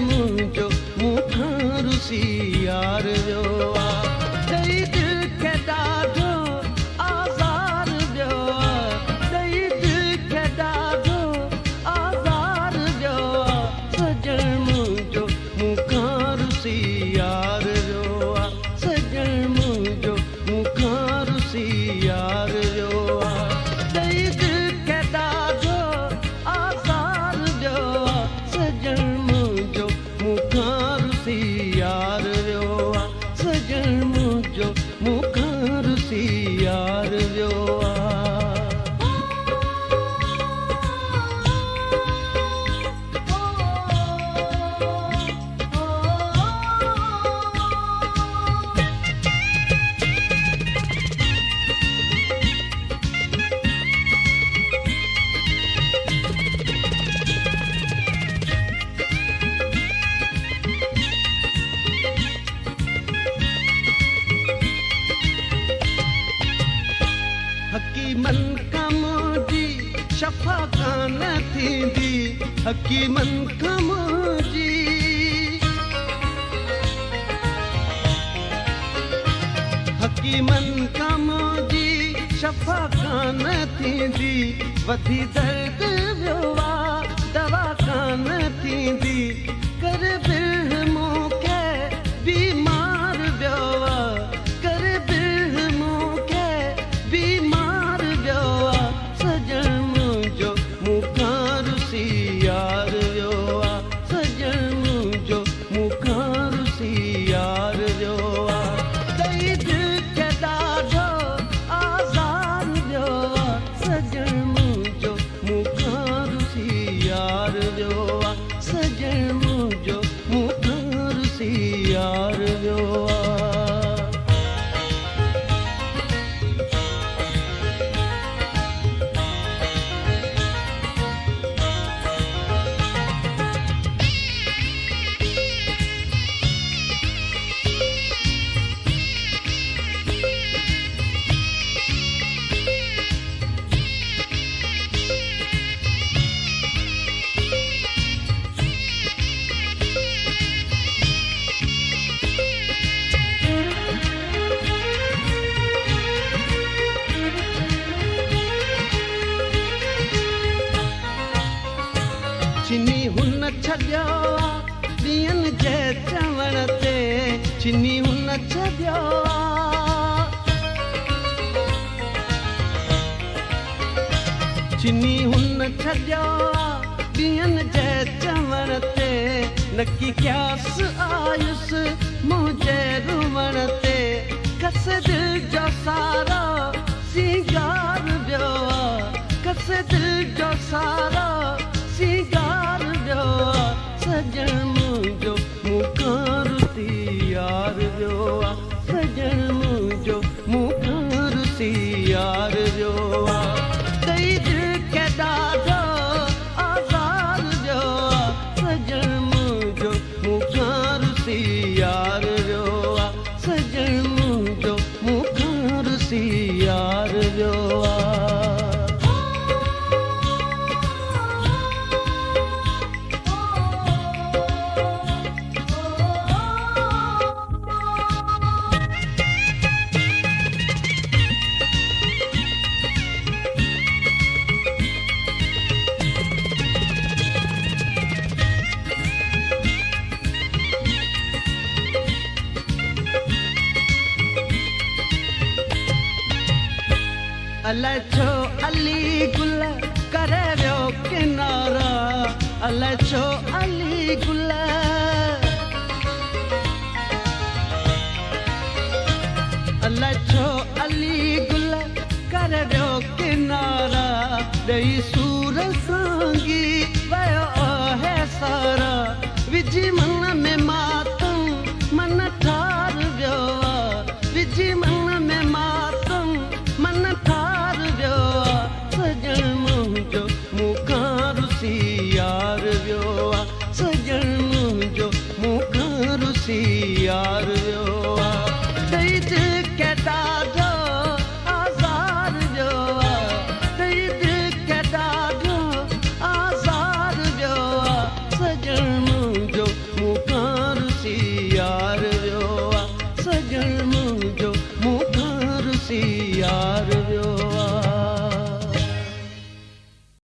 मुंहिंजो मूंखां रुसी यार वियो आहे ॾेई दिलि खे ॾाढो आज़ार ॾियो आहे ॾेई दिलि खे ॾाढो आज़ार ॾियो आहे सजण मुंहिंजो मूंखां रुसी यार वियो आहे सजण मुंहिंजो मूंखां रुसी यार वियो आहे ॾेई दिलि खे ॾाढो आज़ार ॾियो आहे सजण मुंहिंजो मूंखां रुसी यार वियो आहे सजण मुंहिंजो मूंखां रुसी यार वियो आहे हकीमन खां मुंहिंजी शफ़ा कान थींदी हकीमन खां मुंहिंजी हकीमन खां मुंहिंजी शफ़ा कान थींदी वधी दर्द वियो आहे दवा कान थींदी कर बिह मूंखे बीमार वियो आहे कर बिह मूंखे बीमार वियो आहे सजण मुंहिंजो मूंखां रुसी यार वियो आहे सजण मुंहिंजो मूंखां रुसी यार वियो आहे ॾेई दिलि खे ॾाढो आज़ार ॾियो आहे सजण मुंहिंजो मूंखां रुसी यार वियो आहे सजण मुंहिंजो मूंखां रुसी यार वियो आहे चिनी हुन छॾियो आहे ॾींहंनि जे चवण ते चिनी हुन छॾियो आहे चिनी हुन छॾियो आहे ॾींहंनि जे चवण ते नकी क़यास आयुसि मुंहिंजे रुवण ते कस दिलि जो सारो सिंगार वियो आहे कस दिलि जो सारो सिंगार वियो आहे सजण मुंहिंजो मूंखां रुसी यार वियो आहे सजण मुंहिंजो मूंखां रुसी यार वियो आहे ॾेई दिलि खे ॾाढो आज़ार ॾियो आहे सजण मुंहिंजो मूंखां रुसी यार वियो आहे सजण मुंहिंजो मूंखां रुसी यार वियो आहे अलाए छो अली गुल करे वियो किनारा अलाए छो अली गुल अलाए छो अली गुल करे वियो किनारा ॾेई सूर सां